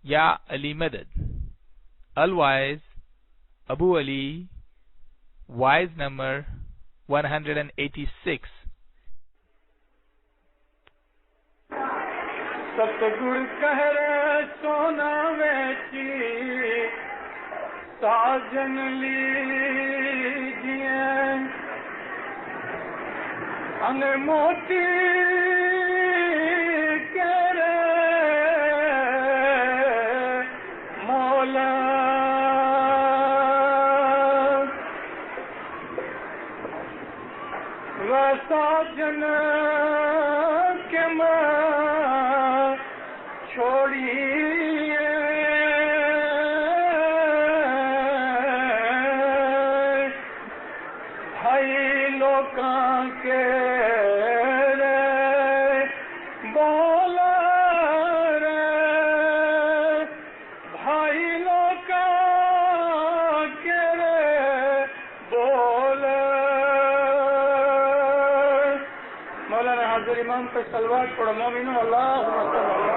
Ya Ali Madad. Al-Waiz, Abu Ali, Wise number 186. ستگڑ کہہ رہے سونا ویچی ساجن لیجئے ان موتی کہہ رہے مولا ساجن کے ماں چھوڑیے بھائی لوکاں کے رے بولا رے بھائی لوکاں کے رے بولا مولانا حاضر امام پہ صلوات پڑھو مومنو اللہم صل علی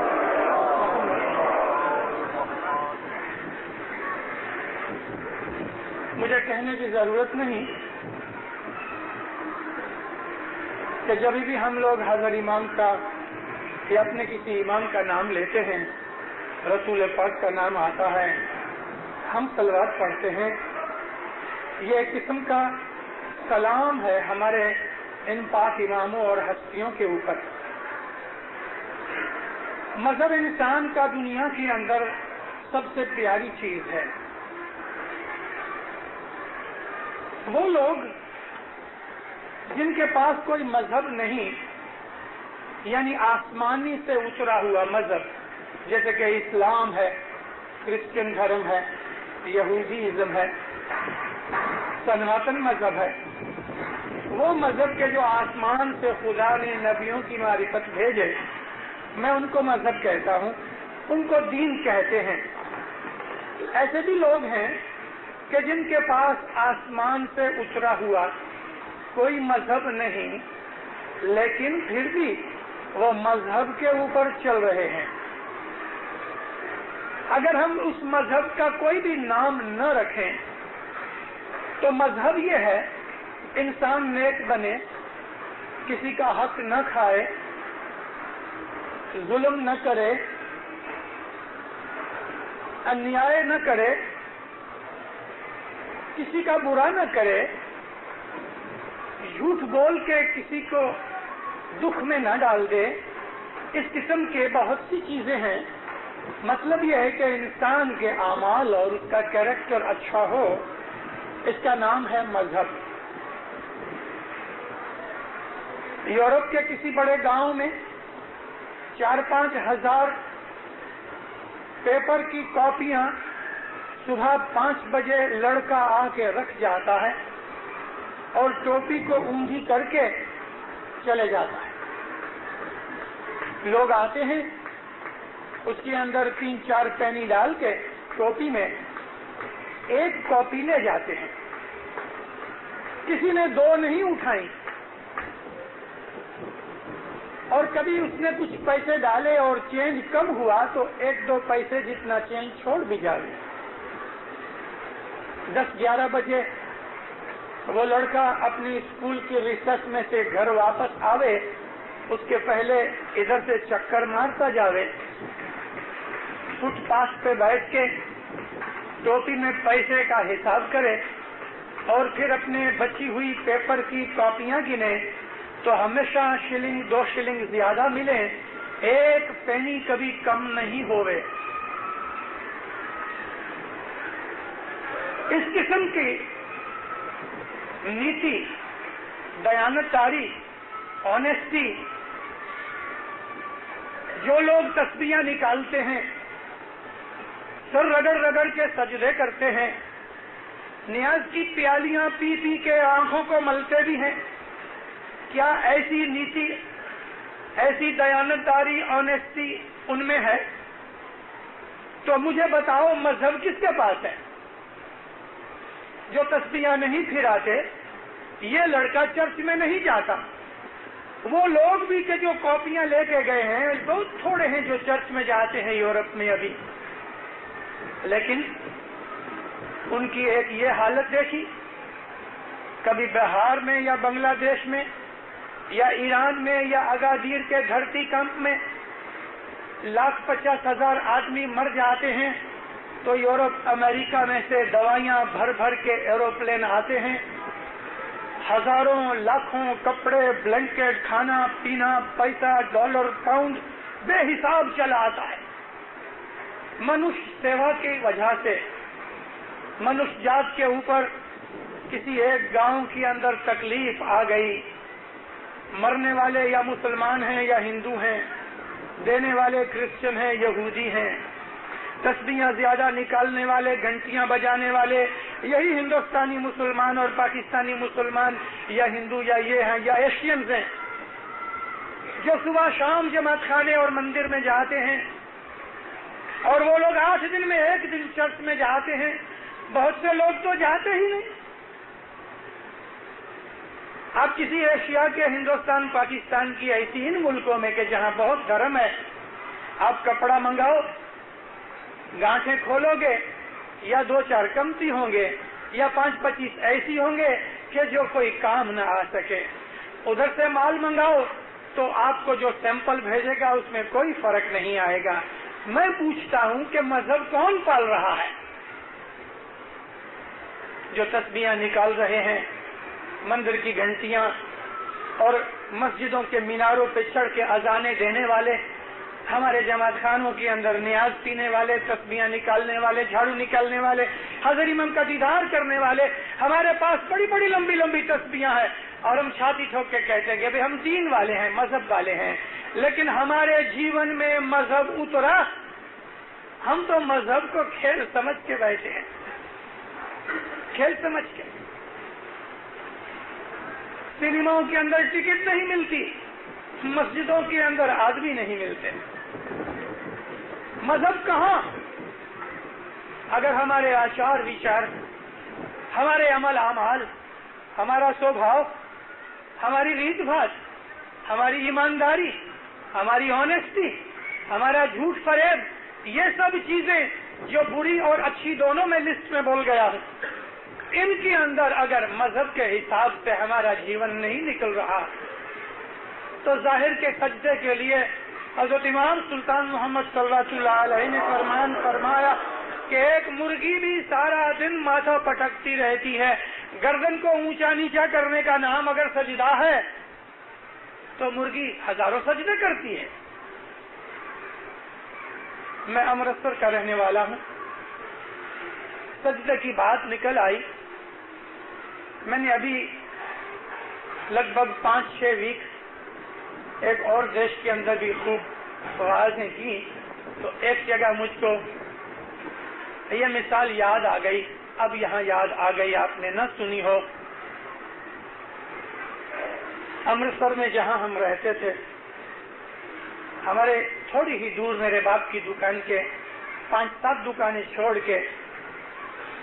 مجھے کہنے کی ضرورت نہیں کہ جب بھی ہم لوگ حضرت امام کا یا اپنے کسی امام کا نام لیتے ہیں رسول پاک کا نام آتا ہے ہم صلوات پڑھتے ہیں یہ ایک قسم کا سلام ہے ہمارے ان پاک اماموں اور ہستیوں کے اوپر. مذہب انسان کا دنیا کے اندر سب سے پیاری چیز ہے. وہ لوگ جن کے پاس کوئی مذہب نہیں یعنی آسمانی سے اترا ہوا مذہب جیسے کہ اسلام ہے کرسچن دھرم ہے یہودیزم ہے سناتن مذہب ہے وہ مذہب کے جو آسمان سے خدا نے نبیوں کی معرفت بھیجے میں ان کو مذہب کہتا ہوں ان کو دین کہتے ہیں. ایسے بھی لوگ ہیں کہ جن کے پاس آسمان سے اترا ہوا کوئی مذہب نہیں لیکن پھر بھی وہ مذہب کے اوپر چل رہے ہیں. اگر ہم اس مذہب کا کوئی بھی نام نہ رکھیں تو مذہب یہ ہے انسان نیک بنے کسی کا حق نہ کھائے ظلم نہ کرے انیائے نہ کرے کسی کا برا نہ کرے جھوٹ بول کے کسی کو دکھ میں نہ ڈال دے. اس قسم کے بہت سی چیزیں ہیں. مطلب یہ ہے کہ انسان کے اعمال اور اس کا کیریکٹر اچھا ہو اس کا نام ہے مذہب. یورپ کے کسی بڑے گاؤں میں 4-5 ہزار پیپر کی کاپیاں صبح 5 بجے لڑکا آ کے رکھ جاتا ہے اور ٹوپی کو اونگھی کر کے چلے جاتا ہے. لوگ آتے ہیں اس کے اندر 3-4 پینی ڈال کے ٹوپی میں ایک کاپی لے جاتے ہیں. کسی نے 2 نہیں اٹھائی اور کبھی اس نے کچھ پیسے ڈالے اور چینج کم ہوا تو 1-2 پیسے جتنا چینج چھوڑ بھی جائے. 10-11 بجے وہ لڑکا اپنی اسکول کی ریسرچ میں سے گھر واپس آوے اس کے پہلے ادھر سے چکر مارتا جاوے فٹ پاتھ پہ بیٹھ کے ٹوپی میں پیسے کا حساب کرے اور پھر اپنے بچی ہوئی پیپر کی کاپیاں گنے تو ہمیشہ 1-2 شلنگ زیادہ ملے 1 پینی کبھی کم نہیں ہوئے. اس قسم کی نیتی دیانتداری آنےسٹی جو لوگ تسبیحاں نکالتے ہیں سر رگڑ رگڑ کے سجدے کرتے ہیں نیاز کی پیالیاں پی پی کے آنکھوں کو ملتے بھی ہیں کیا ایسی نیتی ایسی دیانتداری آنےسٹی ان میں ہے؟ تو مجھے بتاؤ مذہب کس کے پاس ہے؟ جو تسبیحاں نہیں پھراتے یہ لڑکا چرچ میں نہیں جاتا. وہ لوگ بھی کہ جو کاپیاں لے کے گئے ہیں بہت تھوڑے ہیں جو چرچ میں جاتے ہیں یورپ میں ابھی لیکن ان کی ایک یہ حالت دیکھی، کبھی بہار میں یا بنگلہ دیش میں یا ایران میں یا اگادیر کے دھرتی کمپ میں 1,50,000 آدمی مر جاتے ہیں تو یورپ امریکہ میں سے دوائیاں بھر بھر کے ایروپلین آتے ہیں، ہزاروں لاکھوں کپڑے، بلینکٹ، کھانا پینا، پیسہ، ڈالر، پاؤنڈ بے حساب چلا آتا ہے۔ منش سیوا کی وجہ سے منش جات کے اوپر کسی ایک گاؤں کے اندر تکلیف آ گئی، مرنے والے یا مسلمان ہیں یا ہندو ہیں، دینے والے کرسچن ہیں، یہودی ہیں، تسبیحاں زیادہ نکالنے والے، گھنٹیاں بجانے والے یہی ہندوستانی مسلمان اور پاکستانی مسلمان یا ہندو یا یہ ہیں یا ایشینز ہیں، جو صبح شام جماعت خانے اور مندر میں جاتے ہیں، اور وہ لوگ 8 دن میں 1 دن چرچ میں جاتے ہیں، بہت سے لوگ تو جاتے ہی نہیں۔ آپ کسی ایشیا کے، ہندوستان پاکستان کی ایسی ان ملکوں میں کہ جہاں بہت گرم ہے، آپ کپڑا منگاؤ، گانٹھیں کھولو گے یا 2-4 کمتی ہوں گے یا 5-25 ایسی ہوں گے کہ جو کوئی کام نہ آ سکے۔ ادھر سے مال منگاؤ تو آپ کو جو سیمپل بھیجے گا اس میں کوئی فرق نہیں آئے گا۔ میں پوچھتا ہوں کہ مذہب کون پال رہا ہے؟ جو تسبیحاں نکال رہے ہیں، مندر کی گھنٹیاں اور مسجدوں کے میناروں پہ چڑھ کے اذانیں دینے والے، ہمارے جماعت خانوں کے اندر نیاز پینے والے، تسبیحاں نکالنے والے، جھاڑو نکالنے والے، حضرت امام کا دیدار کرنے والے، ہمارے پاس بڑی بڑی لمبی لمبی تسبیحاں ہیں اور ہم چھاتی ٹھوک کے کہتے ہیں کہ بھئی ہم دین والے ہیں، مذہب والے ہیں، لیکن ہمارے جیون میں مذہب اترا؟ ہم تو مذہب کو کھیل سمجھ کے بیٹھے ہیں، کھیل سمجھ کے۔ سنیماؤں کے اندر ٹکٹ نہیں ملتی، مسجدوں کے اندر آدمی نہیں ملتے، مذہب کہاں؟ اگر ہمارے آچار وچار، ہمارے عمل اعمال، ہمارا سوبھاؤ، ہماری ریت بات، ہماری ایمانداری، ہماری آنےسٹی، ہمارا جھوٹ فریب، یہ سب چیزیں جو بری اور اچھی دونوں میں لسٹ میں بول گیا ہے، ان کے اندر اگر مذہب کے حساب سے ہمارا جیون نہیں نکل رہا تو ظاہر کے سجدے کے لیے حضرت امام سلطان محمد صلی اللہ علیہ نے فرمان فرمایا کہ ایک مرغی بھی سارا دن ماتھا پٹکتی رہتی ہے، گردن کو اونچا نیچا کرنے کا نام اگر سجدہ ہے تو مرغی ہزاروں سجدے کرتی ہے۔ میں امرتسر کا رہنے والا ہوں، سجدے کی بات نکل آئی، میں نے ابھی لگ بھگ 5-6 ویک ایک اور دیش کے اندر بھی خوب وعظیں کی، تو ایک جگہ مجھ کو یہ مثال یاد آ گئی، اب یہاں یاد آ گئی، آپ نے نہ سنی ہو۔ امرتسر میں جہاں ہم رہتے تھے، ہمارے تھوڑی ہی دور میرے باپ کی دکان کے 5-7 دکانیں چھوڑ کے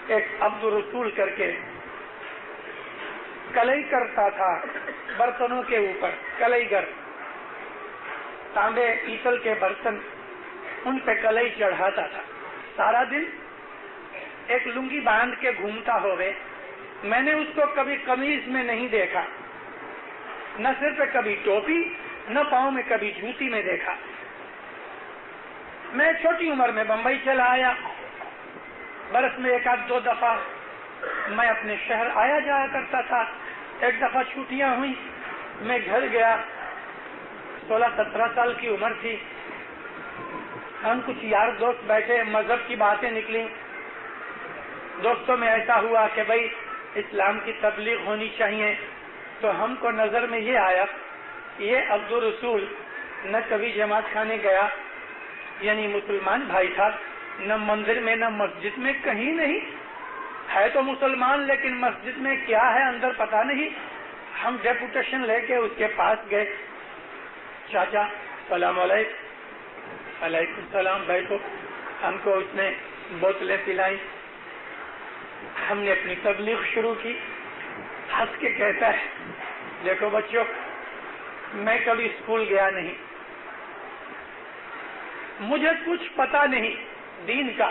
ایک عبدالرسول کر کے کلئی کرتا تھا، برتنوں کے اوپر کلئی گر، تانبے پیتل کے برتن، ان پہ کلئی چڑھاتا تھا، سارا دن ایک لنگی باندھ کے گھومتا ہوئے۔ میں نے اس کو کبھی قمیض میں نہیں دیکھا، نہ سر پہ کبھی ٹوپی، نہ پاؤں میں کبھی جوتی میں دیکھا۔ میں چھوٹی عمر میں بمبئی چلا آیا، برس میں 1-2 دفعہ میں اپنے شہر آیا جایا کرتا تھا۔ ایک دفعہ چھٹیاں ہوئی، میں گھر گیا، 16-17 سال کی عمر تھی، ہم کچھ یار دوست بیٹھے، مذہب کی باتیں نکلی، دوستوں میں ایسا ہوا کہ بھائی اسلام کی تبلیغ ہونی چاہیے، تو ہم کو نظر میں یہ آیا یہ عبدالرسول نہ کبھی جماعت خانے گیا، یعنی مسلمان بھائی تھا، نہ مندر میں نہ مسجد میں، کہیں نہیں، ہے تو مسلمان لیکن مسجد میں کیا ہے اندر پتہ نہیں۔ ہم ڈیپوٹیشن لے کے اس کے پاس گئے، چاچا سلام علیکم۔ علیکم السلام، بیٹھو۔ ہم کو اس نے بوتلیں پلائیں، ہم نے اپنی تبلیغ شروع کی۔ ہنس کے کہتا ہے دیکھو بچوں، میں کبھی اسکول گیا نہیں، مجھے کچھ پتا نہیں دین کا،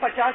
50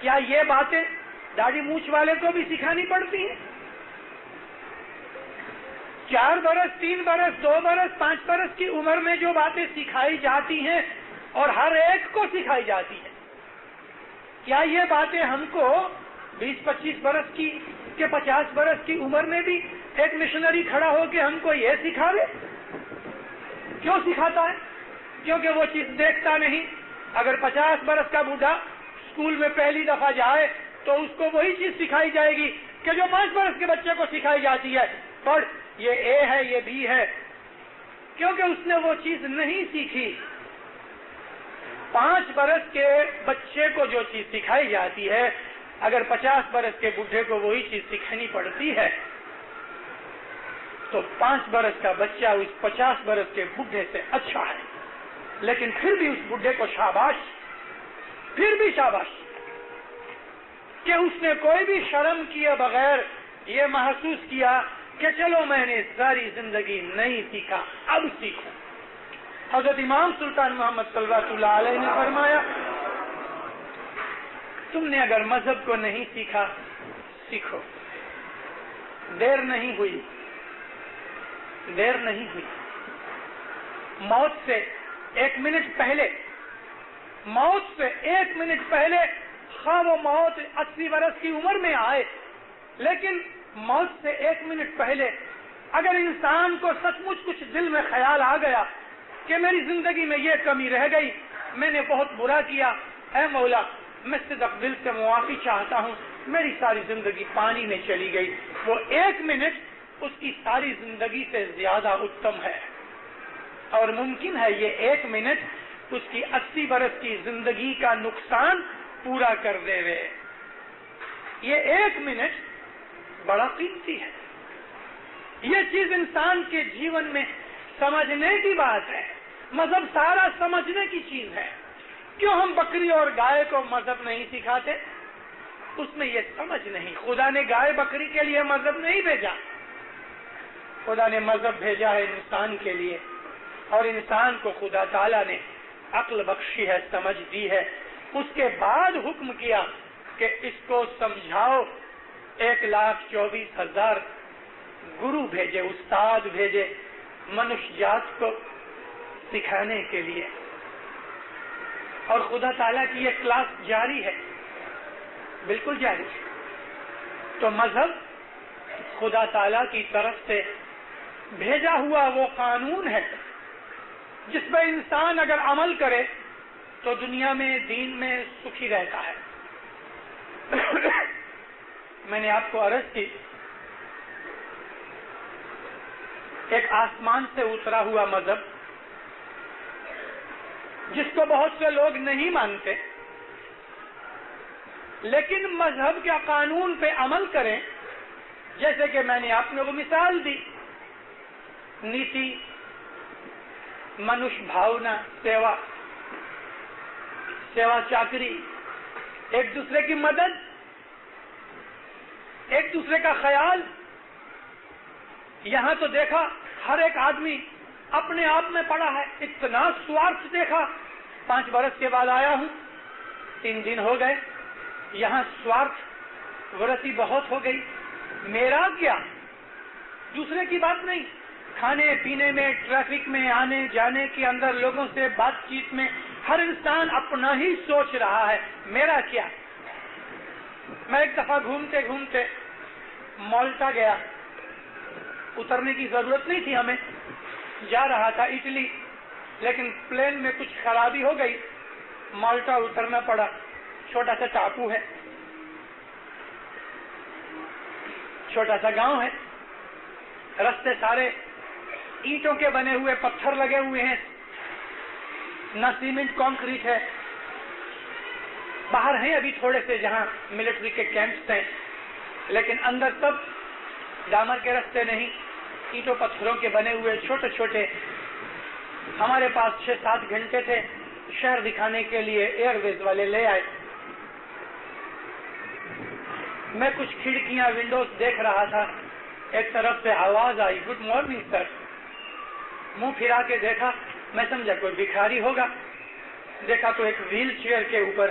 کیا یہ باتیں داڑھی مونچھ والے کو بھی سکھانی پڑتی ہیں؟ 4 برس 3 برس 2 برس 5 برس کی عمر میں جو باتیں سکھائی جاتی ہیں اور ہر ایک کو سکھائی جاتی ہیں، کیا یہ باتیں ہم کو 20-25 برس کی کہ 50 برس کی عمر میں بھی ایک مشنری کھڑا ہو کے ہم کو یہ سکھاوے؟ کیوں سکھاتا ہے؟ کیونکہ وہ چیز دیکھتا نہیں. اگر 50 برس کا بوڑھا اسکول میں پہلی دفعہ جائے تو اس کو وہی چیز سکھائی جائے گی کہ جو 5 برس کے بچے کو سکھائی جاتی ہے، پڑھ، یہ اے ہے یہ بی ہے، کیونکہ اس نے وہ چیز نہیں سیکھی. 5 برس کے بچے کو جو چیز سکھائی جاتی ہے، اگر 50 برس کے بوڑھے کو وہی چیز سکھانی پڑتی ہے تو 5 برس کا بچہ اس 50 برس کے بوڑھے سے اچھا ہے. لیکن پھر بھی اس بوڑھے کو شاباش، پھر بھی شاباش کہ اس نے کوئی بھی شرم کیے بغیر یہ محسوس کیا کہ چلو میں نے ساری زندگی نہیں سیکھا، اب سیکھوں. حضرت امام سلطان محمد صلی اللہ علیہ نے فرمایا، تم نے اگر مذہب کو نہیں سیکھا، سیکھو. دیر نہیں ہوئی، دیر نہیں ہوئی. موت سے 1 منٹ پہلے، موت سے 1 منٹ پہلے، خواہ وہ موت 80 برس کی عمر میں آئے، لیکن موت سے 1 منٹ پہلے اگر انسان کو سچ مچ کچھ دل میں خیال آ گیا کہ میری زندگی میں یہ کمی رہ گئی، میں نے بہت برا کیا، اے مولا میں صدق دل سے معافی چاہتا ہوں، میری ساری زندگی پانی میں چلی گئی، وہ 1 منٹ اس کی ساری زندگی سے زیادہ اتم ہے. اور ممکن ہے یہ 1 منٹ اس کی 80 برس کی زندگی کا نقصان پورا کر دے وے. یہ 1 منٹ بڑا قیمتی ہے. یہ چیز انسان کے جیون میں سمجھنے کی بات ہے. مذہب سارا سمجھنے کی چیز ہے. کیوں ہم بکری اور گائے کو مذہب نہیں سکھاتے؟ اس میں یہ سمجھ نہیں. خدا نے گائے بکری کے لیے مذہب نہیں بھیجا، خدا نے مذہب بھیجا ہے انسان کے لیے. اور انسان کو خدا تعالیٰ نے عقل بخشی ہے، سمجھ دی ہے. اس کے بعد حکم کیا کہ اس کو سمجھاؤ. 1,24,000 گرو بھیجے، استاد بھیجے منش جات کو سکھانے کے لیے. اور خدا تعالیٰ کی یہ کلاس جاری ہے، بالکل جاری ہے. تو مذہب خدا تعالیٰ کی طرف سے بھیجا ہوا وہ قانون ہے جس پہ انسان اگر عمل کرے تو دنیا میں، دین میں سکھی رہتا ہے. میں نے آپ کو عرض کی، ایک آسمان سے اترا ہوا مذہب جس کو بہت سے لوگ نہیں مانتے، لیکن مذہب کے قانون پہ عمل کریں. جیسے کہ میں نے آپ کو مثال دی، نیتی، منش بھاونا، سیوا چاکری، ایک دوسرے کی مدد، ایک دوسرے کا خیال. یہاں تو دیکھا ہر ایک آدمی اپنے آپ میں پڑا ہے. اتنا سوارتھ دیکھا. 5 برس کے بعد آیا ہوں، 3 دن ہو گئے. یہاں سوارتھ ورتی بہت ہو گئی. میرا کیا، دوسرے کی بات نہیں. کھانے پینے میں، ٹریفک میں، آنے جانے کے اندر، لوگوں سے بات چیت میں ہر انسان اپنا ہی سوچ رہا ہے، میرا کیا. میں ایک دفعہ گھومتے گھومتے مالٹا گیا. اترنے کی ضرورت نہیں تھی ہمیں، جا رہا تھا اٹلی، لیکن پلین میں کچھ خرابی ہو گئی، مالٹا اترنا پڑا. چھوٹا سا ٹاپو ہے، چھوٹا سا گاؤں ہے. رستے سارے اینٹوں کے بنے ہوئے، پتھر لگے ہوئے ہیں، نہ سیمنٹ کانکریٹ ہے. باہر ہیں ابھی تھوڑے سے جہاں ملٹری کے کیمپس ہیں، لیکن اندر سب ڈامر کے رستے نہیں، اینٹوں پتھروں کے بنے ہوئے چھوٹے چھوٹے. ہمارے پاس 6-7 گھنٹے تھے. شہر دکھانے کے لیے ایئر ویز والے لے آئے. میں کچھ کھڑکیاں، ونڈوز دیکھ رہا تھا. ایک طرف سے آواز آئی، گڈ مارننگ سر. منہ پھرا کے دیکھا، میں سمجھا کوئی بھکاری ہوگا. دیکھا تو ایک ویل چیئر کے اوپر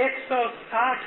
160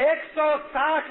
160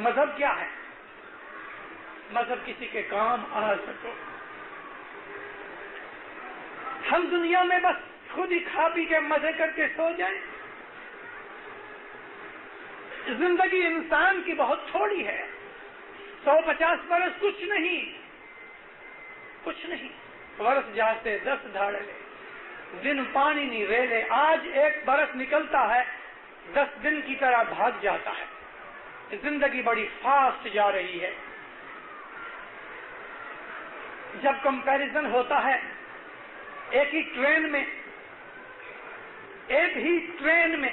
مذہب کیا ہے؟ مذہب کسی کے کام آ سکو. ہم دنیا میں بس خود ہی کھا پی کے مزے کر کے سو جائیں. زندگی انسان کی بہت تھوڑی ہے. 150 برس کچھ نہیں، کچھ نہیں. برس جاتے 10 دھاڑے، دن پانی نہیں ریلے. آج 1 برس نکلتا ہے 10 دن کی طرح بھاگ جاتا ہے. زندگی بڑی فاسٹ جا رہی ہے. جب کمپیریزن ہوتا ہے ایک ہی ٹرین میں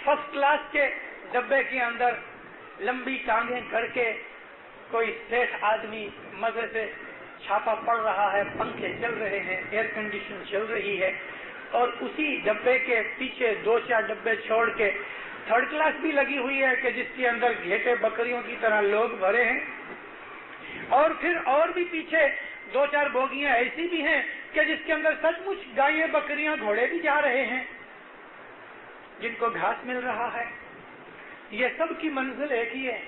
فرسٹ کلاس کے ڈبے کے اندر لمبی ٹانگیں کر کے کوئی سیٹھ آدمی مزے سے چھاپا پڑ رہا ہے، پنکھے چل رہے ہیں، ایئر کنڈیشن چل رہی ہے، اور اسی ڈبے کے پیچھے 2-4 ڈبے چھوڑ کے تھرڈ کلاس بھی لگی ہوئی ہے کہ جس کے اندر گھیٹے بکریوں کی طرح لوگ بھرے ہیں، اور پھر اور بھی پیچھے 2-4 بوگیاں ایسی بھی ہیں کہ جس کے اندر سچ مچ گائیں بکریاں گھوڑے بھی جا رہے ہیں جن کو گھاس مل رہا ہے. یہ سب کی منزل ایک ہی ہے.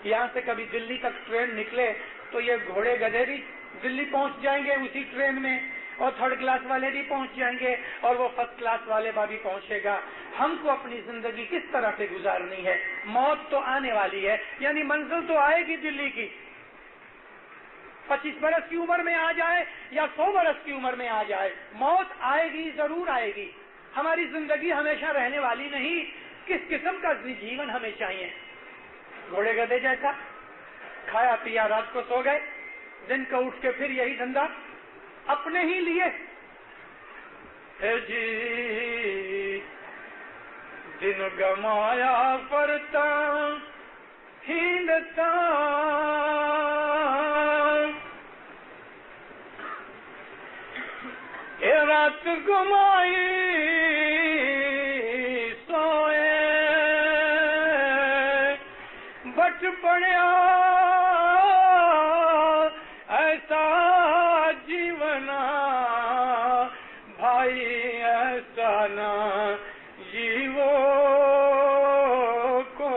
یہاں سے کبھی دلی تک ٹرین نکلے تو یہ گھوڑے گدھے بھی دلی پہنچ جائیں گے اسی ٹرین میں، اور تھرڈ کلاس والے بھی پہنچ جائیں گے، اور وہ فرسٹ کلاس والے بھی پہنچے گا. ہم کو اپنی زندگی کس طرح سے گزارنی ہے؟ موت تو آنے والی ہے، یعنی منزل تو آئے گی دلی کی. 25 برس کی عمر میں آ جائے یا 100 برس کی عمر میں آ جائے، موت آئے گی، ضرور آئے گی. ہماری زندگی ہمیشہ رہنے والی نہیں. کس قسم کا جیون ہمیں چاہیے؟ گھوڑے گدھے جیسا کھایا پیا رات کو سو گئے، دن کو اٹھ کے پھر یہی دھندا اپنے ہی لیے. جی دن گمایا پرتا ہندتا، رات گمائی سوئے بٹ پڑیا ایسا جیونا بھائی ایسا نہ جیو کو.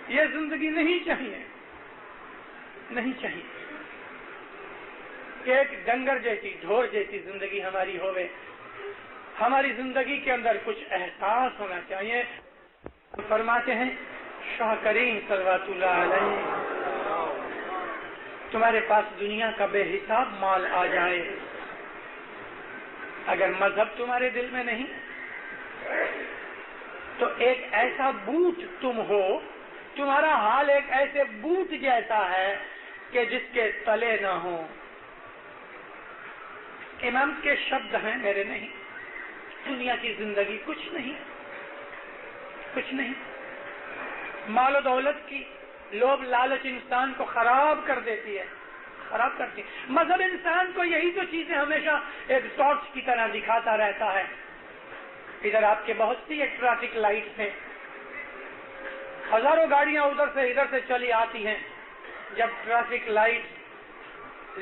یہ زندگی نہیں چاہیے، نہیں چاہیے کہ ایک ڈنگر جیسی، ڈھور جیسی زندگی ہماری ہوئے. ہماری زندگی کے اندر کچھ احساس ہونا چاہیے. فرماتے ہیں شاہ کریم صلوات اللہ علیہ، تمہارے پاس دنیا کا بے حساب مال آ جائے، اگر مذہب تمہارے دل میں نہیں تو ایک ایسا بوٹ تم ہو، تمہارا حال ایک ایسے بوٹ جیسا ہے کہ جس کے تلے نہ ہوں. امام کے شبد ہیں، میرے نہیں. دنیا کی زندگی کچھ نہیں، کچھ نہیں. مال و دولت کی لوب لالچ انسان کو خراب کر دیتی ہے، خراب کرتی ہے. مذہب انسان کو یہی تو چیزیں ہمیشہ ایک ٹارچ کی طرح دکھاتا رہتا ہے. ادھر آپ کے بہت سی ٹریفک لائٹس ہیں، ہزاروں گاڑیاں ادھر سے چلی آتی ہیں. جب ٹریفک لائٹ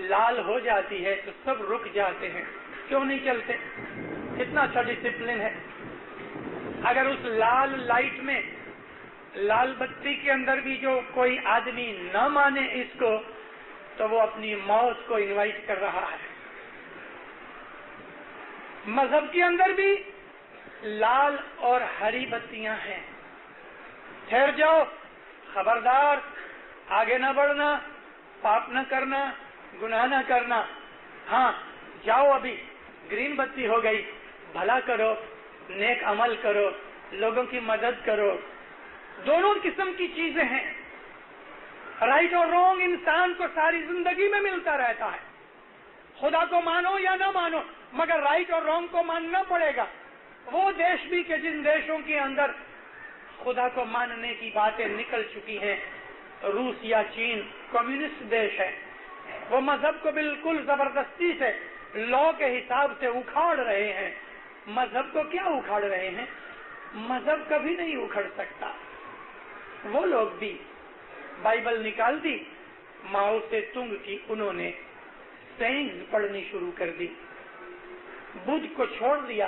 لال ہو جاتی ہے تو سب رک جاتے ہیں. کیوں نہیں چلتے؟ کتنا اچھا ڈسپلن ہے. اگر اس لال لائٹ میں، لال بتی کے اندر بھی جو کوئی آدمی نہ مانے اس کو، تو وہ اپنی موت کو انوائٹ کر رہا ہے. مذہب کے اندر بھی لال اور ہری بتیاں ہیں. ٹھہر جاؤ، خبردار، آگے نہ بڑھنا، پاپ نہ کرنا، گناہ نہ کرنا. ہاں جاؤ، ابھی گرین بتی ہو گئی، بھلا کرو، نیک عمل کرو، لوگوں کی مدد کرو. دونوں قسم کی چیزیں ہیں. رائٹ اور رونگ انسان کو ساری زندگی میں ملتا رہتا ہے. خدا کو مانو یا نہ مانو، مگر رائٹ اور رونگ کو ماننا پڑے گا. وہ دیش بھی کہ جن دیشوں کے اندر خدا کو ماننے کی باتیں نکل چکی ہیں، روس یا چین کمیونسٹ دیش ہے، وہ مذہب کو بالکل زبردستی سے لا کے حساب سے اکھاڑ رہے ہیں. مذہب کو کیا اکھاڑ رہے ہیں؟ مذہب کبھی نہیں اکھڑ سکتا. وہ لوگ بھی بائبل نکال دی، ماؤ سے تنگ کی، انہوں نے سینگز پڑھنی شروع کر دی. بدھ کو چھوڑ دیا،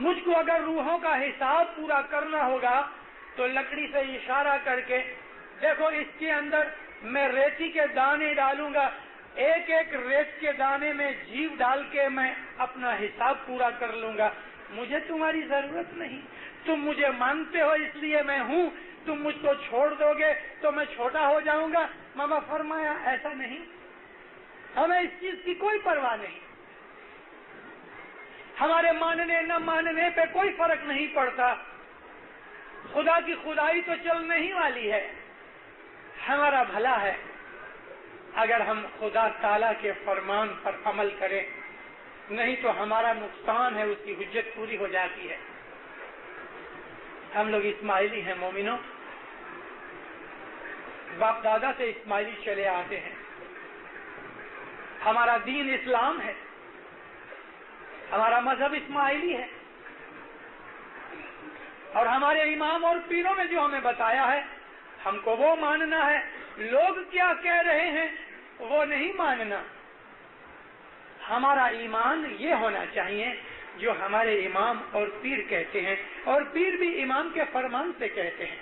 مجھ کو اگر روحوں کا حساب پورا کرنا ہوگا تو لکڑی سے اشارہ کر کے دیکھو اس کے اندر میں ریتی کے دانے ڈالوں گا، ایک ایک ریت کے دانے میں جیو ڈال کے میں اپنا حساب پورا کر لوں گا۔ مجھے تمہاری ضرورت نہیں، تم مجھے مانتے ہو اس لیے میں ہوں، تم مجھ کو چھوڑ دو گے تو میں چھوٹا ہو جاؤں گا۔ ماما فرمایا ایسا نہیں، ہمیں اس چیز کی کوئی پرواہ نہیں، ہمارے ماننے نہ ماننے پہ کوئی فرق نہیں پڑتا، خدا کی خدائی تو چلنے ہی والی ہے، ہمارا بھلا ہے اگر ہم خدا تعالیٰ کے فرمان پر عمل کریں، نہیں تو ہمارا نقصان ہے، اس کی حجت پوری ہو جاتی ہے۔ ہم لوگ اسماعیلی ہیں مومنوں، باپ دادا سے اسماعیلی چلے آتے ہیں، ہمارا دین اسلام ہے، ہمارا مذہب اسماعیلی ہے، اور ہمارے امام اور پیروں میں جو ہمیں بتایا ہے ہم کو وہ ماننا ہے، لوگ کیا کہہ رہے ہیں وہ نہیں ماننا۔ ہمارا ایمان یہ ہونا چاہیے جو ہمارے امام اور پیر کہتے ہیں، اور پیر بھی امام کے فرمان سے کہتے ہیں۔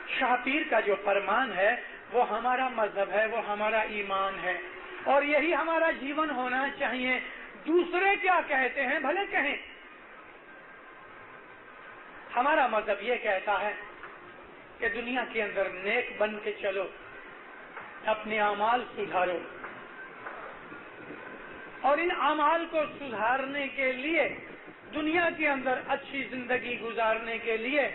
شاہ پیر کا جو فرمان ہے وہ ہمارا مذہب ہے، وہ ہمارا ایمان ہے، اور یہی ہمارا جیون ہونا چاہیے۔ دوسرے کیا کہتے ہیں بھلے کہیں، ہمارا مذہب یہ کہتا ہے کہ دنیا کے اندر نیک بن کے چلو، اپنے اعمال سدھارو، اور ان اعمال کو سدھارنے کے لیے دنیا کے اندر اچھی زندگی گزارنے کے لیے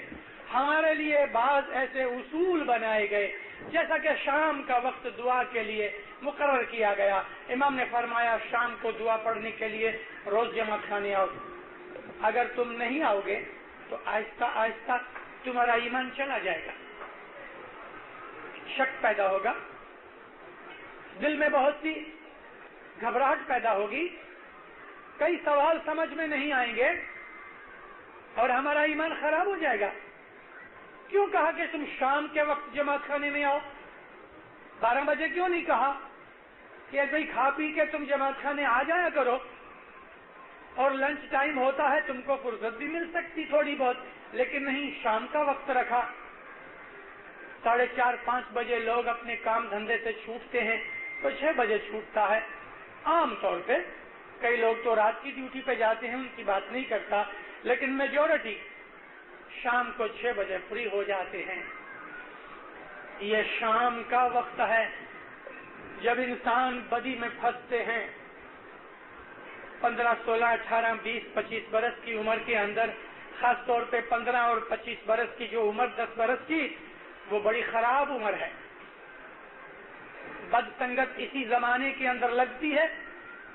ہمارے لیے بعض ایسے اصول بنائے گئے، جیسا کہ شام کا وقت دعا کے لیے مقرر کیا گیا۔ امام نے فرمایا شام کو دعا پڑھنے کے لیے روز جمع خانے آؤ، اگر تم نہیں آؤ گے تو آہستہ آہستہ تمہارا ایمان چلا جائے گا، شک پیدا ہوگا، دل میں بہت سی گھبراہٹ پیدا ہوگی، کئی سوال سمجھ میں نہیں آئیں گے اور ہمارا ایمان خراب ہو جائے گا۔ کیوں کہا کہ تم شام کے وقت جماعت خانے میں آؤ؟ 12 بجے کیوں نہیں کہا کہ بھائی کھا پی کے تم جماعت خانے آ جایا کرو، اور لنچ ٹائم ہوتا ہے تم کو فرصت بھی مل سکتی تھوڑی بہت، لیکن نہیں، شام کا وقت رکھا۔ 4:30 5 بجے لوگ اپنے کام دھندے سے چھوٹتے ہیں، تو 6 بجے چھوٹتا ہے عام طور پہ، کئی لوگ تو رات کی ڈیوٹی پہ جاتے ہیں، ان کی بات نہیں کرتا، لیکن میجورٹی شام کو 6 بجے فری ہو جاتے ہیں۔ یہ شام کا وقت ہے جب انسان بدی میں پھنستے ہیں۔ 15 16 18 20 25 برس کی عمر کے اندر، خاص طور پہ 15 اور 25 برس کی جو عمر 10 برس کی، وہ بڑی خراب عمر ہے۔ بد سنگت اسی زمانے کے اندر لگتی ہے،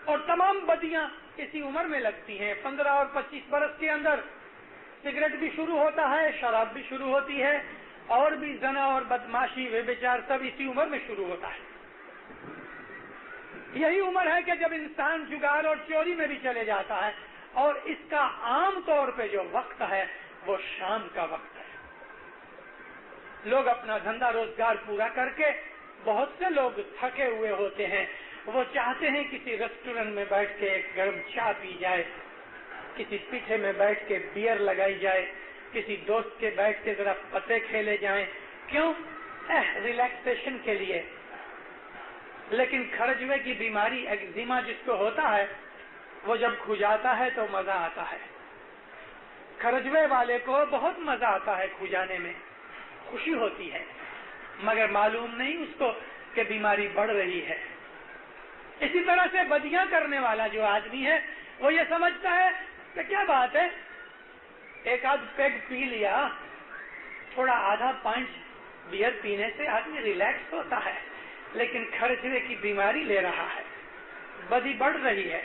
اور تمام بدیاں اسی عمر میں لگتی ہیں۔ 15 اور 25 برس کے اندر سگریٹ بھی شروع ہوتا ہے، شراب بھی شروع ہوتی ہے، اور بھی زنا اور بدماشی ویبچار سب اسی عمر میں شروع ہوتا ہے۔ یہی عمر ہے کہ جب انسان جگار اور چوری میں بھی چلے جاتا ہے، اور اس کا عام طور پہ جو وقت ہے وہ شام کا وقت ہے۔ لوگ اپنا دھندا روزگار پورا کر کے، بہت سے لوگ تھکے ہوئے ہوتے ہیں، وہ چاہتے ہیں کسی ریسٹورینٹ میں بیٹھ کے ایک گرم چائے پی جائے، کسی پیٹھے میں بیٹھ کے بیئر لگائی جائے، کسی دوست کے بیٹھ کے ذرا پتے کھیلے جائیں، کیوں؟ ریلیکسیشن کے لیے۔ لیکن کھرجوے کی بیماری ایگزیما جس کو ہوتا ہے، وہ جب کھجاتا ہے تو مزہ آتا ہے۔ کھرجوے والے کو بہت مزہ آتا ہے کھجانے میں، خوشی ہوتی ہے، مگر معلوم نہیں اس کو کہ بیماری بڑھ رہی ہے۔ اسی طرح سے بدیاں کرنے والا جو آدمی ہے، وہ یہ سمجھتا ہے کہ کیا بات ہے، ایک آدھ پیگ پی لیا، تھوڑا آدھا پانچ بیئر پینے سے آدمی ریلیکس ہوتا ہے، لیکن کھرجوے کی بیماری لے رہا ہے، بدی بڑھ رہی ہے۔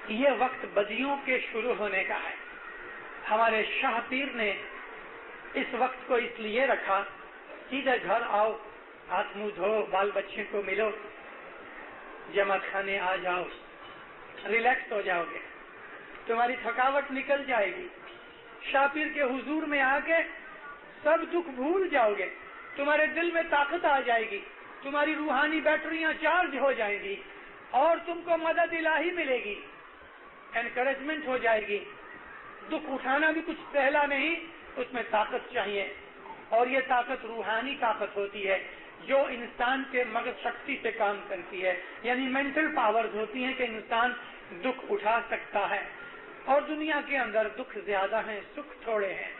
یہ وقت بدیوں کے شروع ہونے کا ہے۔ ہمارے شاہ پیر نے اس وقت کو اس لیے رکھا، سیدھے گھر آؤ، ہاتھ منہ دھو، بال بچے کو ملو، جماعت خانے آ جاؤ، ریلیکس ہو جاؤ گے، تمہاری تھکاوٹ نکل جائے گی، شاہ پیر کے حضور میں آ کے سب دکھ بھول جاؤ گے، تمہارے دل میں طاقت آ جائے گی، تمہاری روحانی بیٹریاں چارج ہو جائیں گی، اور تم کو مدد الہی ملے گی، انکریجمنٹ ہو جائے گی. دکھ اٹھانا بھی کچھ سہلا نہیں, اس میں طاقت چاہیے, اور یہ طاقت روحانی طاقت ہوتی ہے جو انسان کے مغز شکتی سے کام کرتی ہے, یعنی مینٹل پاورز ہوتی ہیں کہ انسان دکھ اٹھا سکتا ہے. اور دنیا کے اندر دکھ زیادہ ہیں, سکھ تھوڑے ہیں.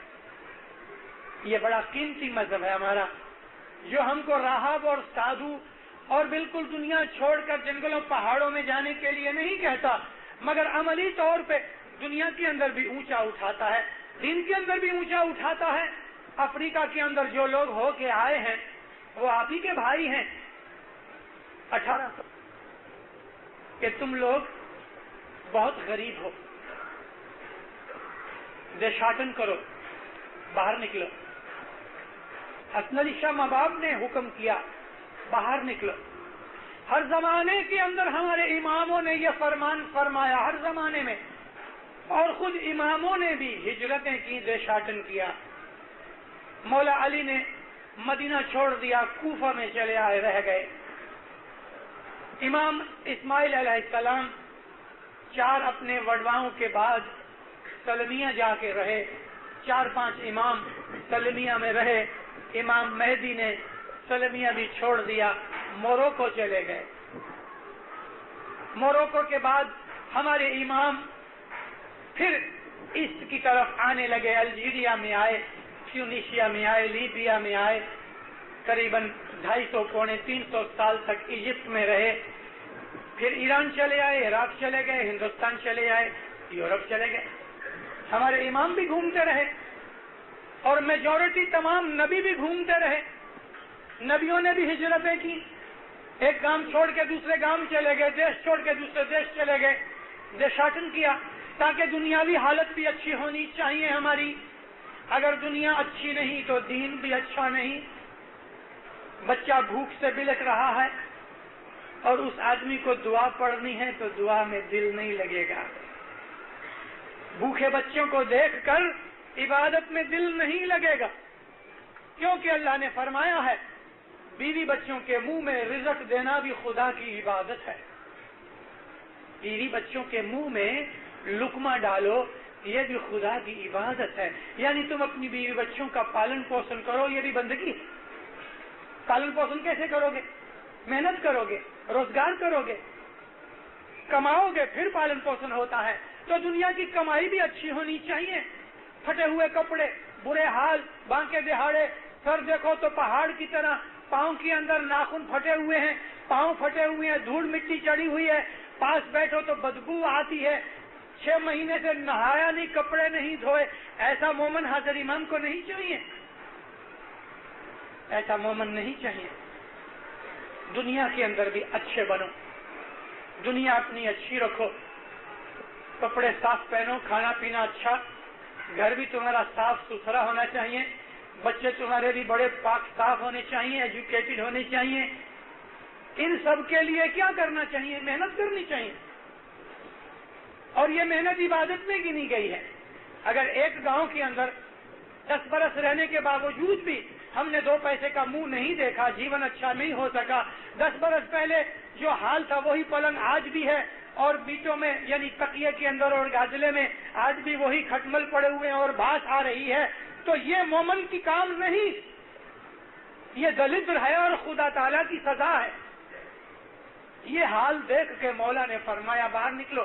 یہ بڑا قیمتی مذہب ہے ہمارا, جو ہم کو راہب اور سادھو اور بالکل دنیا چھوڑ کر جنگلوں پہاڑوں میں جانے کے لیے نہیں کہتا, مگر عملی طور پہ دنیا کے اندر بھی اونچا اٹھاتا ہے, دین کے اندر بھی اونچا اٹھاتا ہے. افریقہ کے اندر جو لوگ ہو کے آئے ہیں وہ آپ ہی کے بھائی ہیں. 1800 کہ تم لوگ بہت غریب ہو, دیشاٹن کرو, باہر نکلو. حسن علی شاہ مباب نے حکم کیا باہر نکلو. ہر زمانے کے اندر ہمارے اماموں نے یہ فرمان فرمایا, ہر زمانے میں, اور خود اماموں نے بھی ہجرتیں کی, دیشاٹن کیا. مولا علی نے مدینہ چھوڑ دیا, کوفہ میں چلے آئے, رہ گئے. امام اسماعیل علیہ السلام 4 اپنے وڈواؤں کے بعد سلمیہ جا کے رہے, 4-5 امام سلمیہ میں رہے. امام مہدی نے سلمیہ بھی چھوڑ دیا, موروکو چلے گئے. موروکو کے بعد ہمارے امام پھر ایسٹ کی طرف آنے لگے, الجیریا میں آئے, ٹیونیشیا میں آئے, لیبیا میں آئے, قریباً 250-300 سال تک ایجپٹ میں رہے. پھر ایران چلے آئے, عراق چلے گئے, ہندوستان چلے آئے, یورپ چلے گئے. ہمارے امام بھی گھومتے رہے, اور میجورٹی تمام نبی بھی گھومتے رہے. نبیوں نے بھی ہجرتیں کی, ایک گام چھوڑ کے دوسرے گام چلے گئے, دیش چھوڑ کے دوسرے دیش چلے گئے, دیشاٹن کیا, تاکہ دنیاوی حالت بھی اچھی ہونی چاہیے ہماری. اگر دنیا اچھی نہیں تو دین بھی اچھا نہیں. بچہ بھوک سے بلک رہا ہے اور اس آدمی کو دعا پڑھنی ہے تو دعا میں دل نہیں لگے گا. بھوکے بچوں کو دیکھ کر عبادت میں دل نہیں لگے گا, کیونکہ اللہ نے فرمایا ہے بیوی بچوں کے منہ میں رزق دینا بھی خدا کی عبادت ہے. بیوی بچوں کے منہ میں لقمہ ڈالو, یہ بھی خدا کی عبادت ہے. یعنی تم اپنی بیوی بچوں کا پالن پوشن کرو, یہ بھی بندگی. پالن پوشن کیسے کرو گے؟ محنت کرو گے, روزگار کرو گے, کماؤ گے, پھر پالن پوشن ہوتا ہے. تو دنیا کی کمائی بھی اچھی ہونی چاہیے. پھٹے ہوئے کپڑے, برے حال, بانکے دہاڑے, سر دیکھو تو پہاڑ کی طرح, پاؤں کے اندر ناخن پھٹے ہوئے ہیں, پاؤں پھٹے ہوئے ہیں, دھول مٹی چڑھی ہوئی ہے, پاس بیٹھو تو بدبو آتی ہے, 6 مہینے سے نہایا نہیں, کپڑے نہیں دھوئے. ایسا مومن حاضر امام کو نہیں چاہیے, ایسا مومن نہیں چاہیے. دنیا کے اندر بھی اچھے بنو, دنیا اپنی اچھی رکھو, کپڑے صاف پہنو, کھانا پینا اچھا, گھر بھی تمہارا صاف ستھرا ہونا چاہیے, بچے تمہارے بھی بڑے پاک صاف ہونے چاہیے, ایجوکیٹڈ ہونے چاہیے. ان سب کے لیے کیا کرنا چاہیے؟ محنت کرنی چاہیے. اور یہ محنت عبادت میں گنی گئی ہے. اگر ایک گاؤں کے اندر 10 برس رہنے کے باوجود بھی ہم نے 2 پیسے کا منہ نہیں دیکھا, جیون اچھا نہیں ہو سکا, 10 برس پہلے جو حال تھا وہی پلنگ آج بھی ہے, اور بیچوں میں یعنی تکیے کے اندر اور گاجلے میں آج بھی وہی کھٹمل پڑے ہوئے ہیں اور بھاس آ رہی ہے, تو یہ مومن کی کام نہیں, یہ دلدر ہے اور خدا تعالیٰ کی سزا ہے. یہ حال دیکھ کے مولا نے فرمایا باہر نکلو,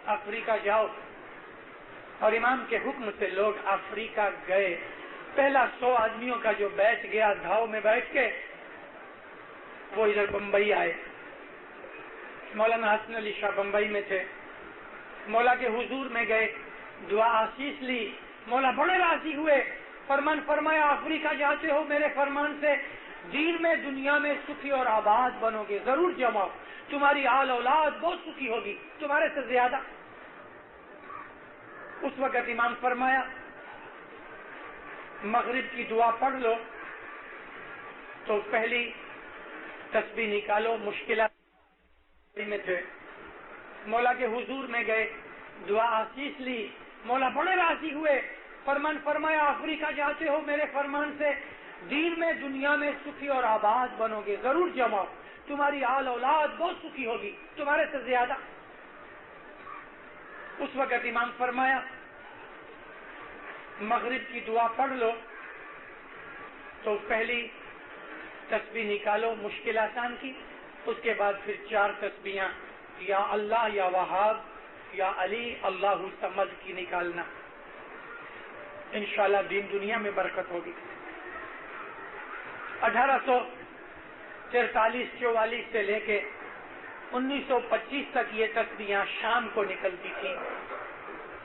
افریقہ جاؤ. اور امام کے حکم سے لوگ افریقہ گئے. پہلا 100 آدمیوں کا جو بیٹھ گیا دھاؤ میں بیٹھ کے, وہ ادھر بمبئی آئے. مولانا حسن علی شاہ بمبئی میں تھے, مولا کے حضور میں گئے, دعا آشیش لی, مولا بڑے راضی ہوئے, فرمان فرمایا افریقہ جاتے ہو میرے فرمان سے, دین میں دنیا میں سکھی اور آباد بنو گے, ضرور جماؤ, تمہاری آل اولاد بہت سکھی ہوگی تمہارے سے زیادہ. اس وقت امام فرمایا مغرب کی دعا پڑھ لو, تو پہلی تسبیح نکالو, مشکلات میں تھے, مولا کے حضور میں گئے, دعا آشیش لی, مولا بڑے راضی ہوئے, فرمان فرمایا افریقہ جاتے ہو میرے فرمان سے, دین میں دنیا میں سکھی اور آباد بنو گے, ضرور جماؤ, تمہاری آل اولاد بہت سکھی ہوگی تمہارے سے زیادہ. اس وقت امام فرمایا مغرب کی دعا پڑھ لو تو پہلی تسبیح نکالو مشکل آسان کی، اس کے بعد پھر 4 تسبیحاں یا اللہ یا وہاب یا علی اللہ صمد کی نکالنا، انشاءاللہ دین دنیا میں برکت ہوگی۔ 1843-44 سے لے کے 1925 تک یہ تسبیحاں شام کو نکلتی تھی۔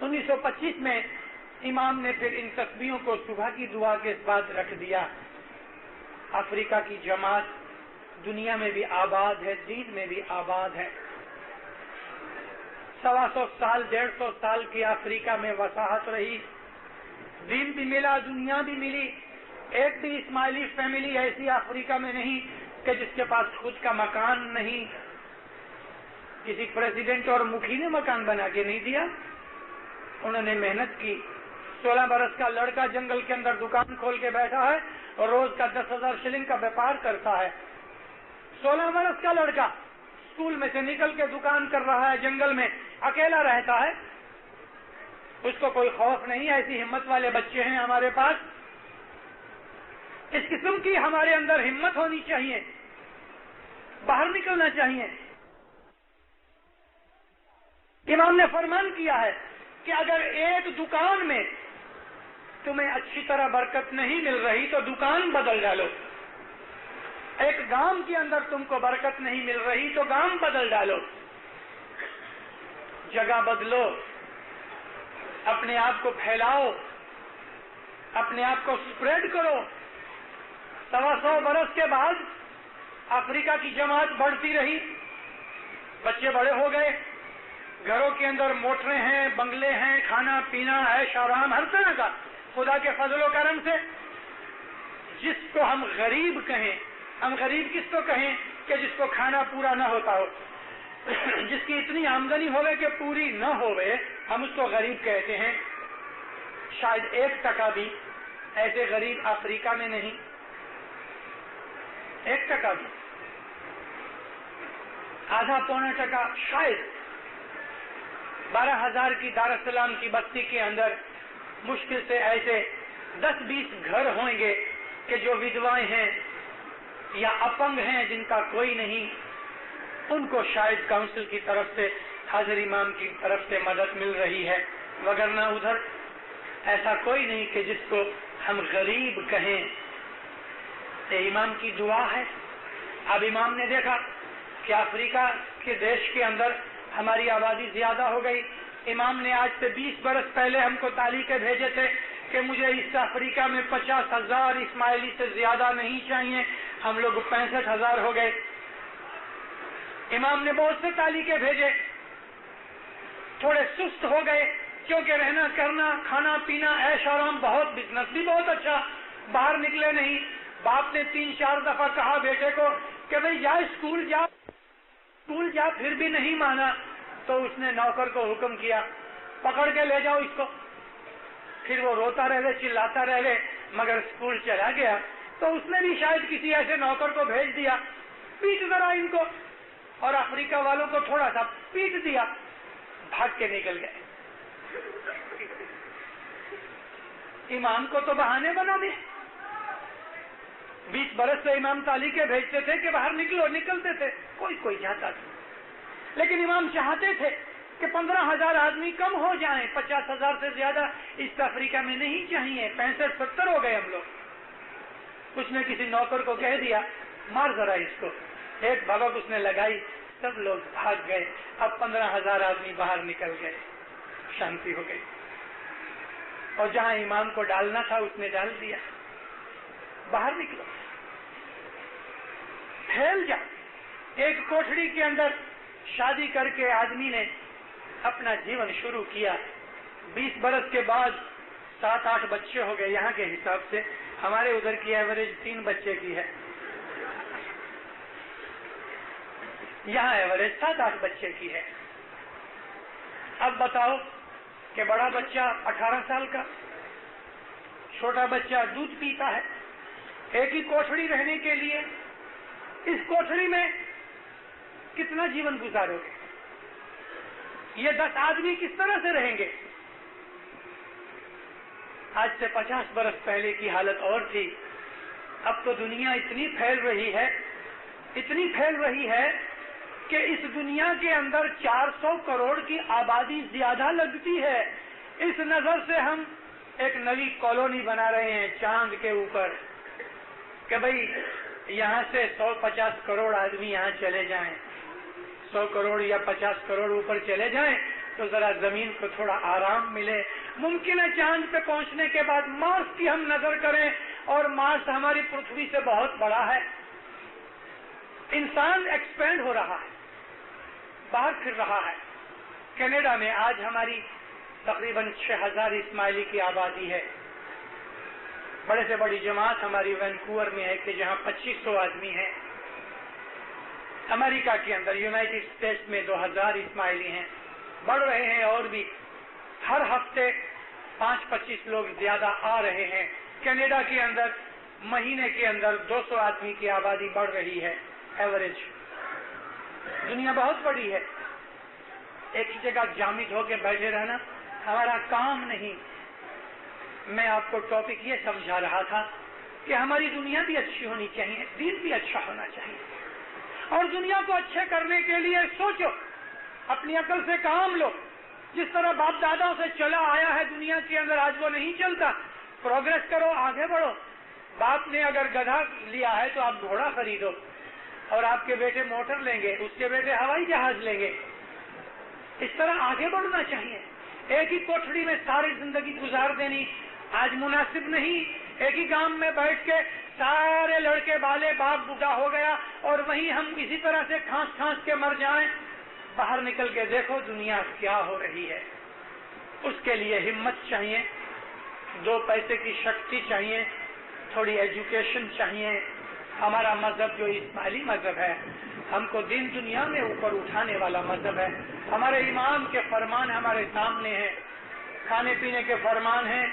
1925 میں امام نے پھر ان تسبیحوں کو صبح کی دعا کے بعد رکھ دیا۔ افریقہ کی جماعت دنیا میں بھی آباد ہے، دین میں بھی آباد ہے۔ 125 سال 150 سال کی افریقہ میں وساحت رہی، دین بھی ملا، دنیا بھی ملی۔ ایک بھی اسماعیلی فیملی ایسی افریقہ میں نہیں کہ جس کے پاس خود کا مکان نہیں۔ کسی پریزیڈنٹ اور مکھی نے مکان بنا کے نہیں دیا، انہوں نے محنت کی۔ 16 برس کا لڑکا جنگل کے اندر دکان کھول کے بیٹھا ہے اور روز کا 10,000 شلنگ کا بیپار کرتا ہے۔ 16 برس کا لڑکا اسکول میں سے نکل کے دکان کر رہا ہے، جنگل میں اکیلا رہتا ہے، اس کو کوئی خوف نہیں۔ ایسی ہمت والے بچے ہیں ہمارے پاس۔ اس قسم کی ہمارے اندر ہمت ہونی چاہیے، باہر نکلنا چاہیے۔ امام نے فرمان کیا ہے کہ اگر ایک دکان میں تمہیں اچھی طرح برکت نہیں مل رہی تو دکان بدل ڈالو۔ ایک گام کے اندر تم کو برکت نہیں مل رہی تو گام بدل ڈالو، جگہ بدلو، اپنے آپ کو پھیلاؤ، اپنے آپ کو اسپریڈ کرو۔ 125 برس کے بعد افریقہ کی جماعت بڑھتی رہی، بچے بڑے ہو گئے، گھروں کے اندر موٹریں ہیں، بنگلے ہیں، کھانا پینا عیش آرام ہر طرح کا خدا کے فضل و کرم سے۔ جس کو ہم غریب کہیں، ہم غریب کس کو کہیں کہ جس کو کھانا پورا نہ ہوتا ہو، جس کی اتنی آمدنی ہوئے کہ پوری نہ ہوئے، ہم اس کو غریب کہتے ہیں۔ شاید 1% بھی ایسے غریب افریقہ میں نہیں، 1% بھی، آدھا پونا ٹکا شاید۔ 12,000 کی دارالسلام کی بستی کے اندر مشکل سے ایسے 10-20 گھر ہوں گے کہ جو ودوائیں ہیں یا اپنگ ہیں جن کا کوئی نہیں، ان کو شاید کونسل کی طرف سے، حاضر امام کی طرف سے مدد مل رہی ہے، وگرنہ ادھر ایسا کوئی نہیں کہ جس کو ہم غریب کہیں۔ یہ امام کی دعا ہے۔ اب امام نے دیکھا کہ افریقہ کے دیش کے اندر ہماری آبادی زیادہ ہو گئی۔ امام نے آج سے 20 برس پہلے ہم کو تعلیقیں بھیجے تھے کہ مجھے اس افریقہ میں 50,000 اسماعیلی سے زیادہ نہیں چاہیے، ہم لوگ 65,000 ہو گئے۔ امام نے بہت سے تعلیقیں بھیجے، تھوڑے سست ہو گئے کیونکہ رہنا کرنا، کھانا پینا عیش آرام بہت، بزنس بھی بہت اچھا، باہر نکلے نہیں۔ باپ نے 3-4 دفعہ کہا بیٹے کو کہ بھئی جا اسکول جا، پھر بھی نہیں مانا، تو اس نے نوکر کو حکم کیا پکڑ کے لے جاؤ اس کو۔ پھر وہ روتا رہے، چلاتا رہے، مگر اسکول چلا گیا تو اس نے بھی شاید کسی ایسے نوکر کو بھیج دیا، پیٹ ذرا ان کو، اور افریقہ والوں کو تھوڑا سا پیٹ دیا، بھاگ کے نکل گئے۔ امام کو تو بہانے بنا دیے۔ 20 برس سے امام تعلیقیں بھیجتے تھے کہ باہر نکلو، نکلتے تھے، کوئی جاتا تھا، لیکن امام چاہتے تھے کہ 15,000 آدمی کم ہو جائیں، 50,000 سے زیادہ اس افریقہ میں نہیں چاہیے۔ 65-70 ہو گئے ہم لوگ۔ اس نے کسی نوکر کو کہہ دیا مار ذرا اس کو، ایک بھگت اس نے لگائی، سب لوگ بھاگ گئے۔ اب 15,000 آدمی باہر نکل گئے، شانتی ہو گئی، اور جہاں امام کو ڈالنا تھا اس نے ڈال دیا۔ باہر نکلو، پھیل جا۔ ایک کوٹھڑی کے اندر شادی کر کے آدمی نے اپنا جیون شروع کیا۔ 20 برس کے بعد 7-8 بچے ہو گئے۔ یہاں کے حساب سے ہمارے ادھر کی ایوریج 3 بچے کی ہے، یہاں ایوریج 7-8 بچے کی ہے۔ اب بتاؤ کہ بڑا بچہ 18 سال کا، چھوٹا بچہ دودھ پیتا ہے، ایک ہی کوٹھڑی رہنے کے لیے اس کوٹھڑی میں کتنا جیون گزارو گے؟ یہ 10 آدمی کس طرح سے رہیں گے؟ آج سے 50 برس پہلے کی حالت اور تھی. اب تو دنیا اتنی پھیل رہی ہے کہ اس دنیا کے اندر 400 کروڑ کی آبادی زیادہ لگتی ہے. اس نظر سے ہم ایک نئی کالونی بنا رہے ہیں چاند کے اوپر کہ بھئی یہاں سے 150 کروڑ آدمی یہاں چلے جائیں, 100 کروڑ یا 50 کروڑ اوپر چلے جائیں تو ذرا زمین کو تھوڑا آرام ملے. ممکن ہے چاند پہ پہنچنے کے بعد مارس کی ہم نظر کریں اور مارس ہماری پرتھوی سے بہت بڑا ہے. انسان ایکسپینڈ ہو رہا ہے, باہر پھر رہا ہے. کینیڈا میں آج ہماری تقریباً 6000 اسماعیلی کی آبادی ہے. بڑے سے بڑی جماعت ہماری وینکوور میں ہے کہ جہاں 2500 آدمی ہیں. امریکہ کے اندر یونائٹڈ اسٹیٹس میں 2000 اسماعیلی ہیں, بڑھ رہے ہیں اور بھی ہر ہفتے 5-25 لوگ زیادہ آ رہے ہیں. کینیڈا کے اندر مہینے کے اندر 200 آدمی کی آبادی بڑھ رہی ہے ایوریج. دنیا بہت بڑی ہے. ایک ہی جگہ جامد ہو کے بیٹھے رہنا ہمارا کام نہیں. میں آپ کو ٹاپک یہ سمجھا رہا تھا کہ ہماری دنیا بھی اچھی ہونی چاہیے, دین بھی اچھا ہونا چاہیے. اور دنیا کو اچھے کرنے کے لیے سوچو, اپنی عقل سے کام لو. جس طرح باپ داداؤں سے چلا آیا ہے دنیا کے اندر آج وہ نہیں چلتا. پروگریس کرو, آگے بڑھو. باپ نے اگر گدھا لیا ہے تو آپ گھوڑا خریدو, اور آپ کے بیٹے موٹر لیں گے, اس کے بیٹے ہوائی جہاز لیں گے. اس طرح آگے بڑھنا چاہیے. ایک ہی کوٹھڑی میں ساری زندگی گزار دینی آج مناسب نہیں. ایک ہی گام میں بیٹھ کے سارے لڑکے بالے, باپ بوڑھا ہو گیا اور وہیں ہم اسی طرح سے کھانس کے مر جائیں. باہر نکل کے دیکھو دنیا کیا ہو رہی ہے. اس کے لیے ہمت چاہیے, 2 پیسے کی شکتی چاہیے, تھوڑی ایجوکیشن چاہیے. ہمارا مذہب جو اسماعیلی مذہب ہے ہم کو دین دنیا میں اوپر اٹھانے والا مذہب ہے. ہمارے امام کے فرمان ہمارے سامنے ہیں. کھانے پینے کے فرمان ہیں,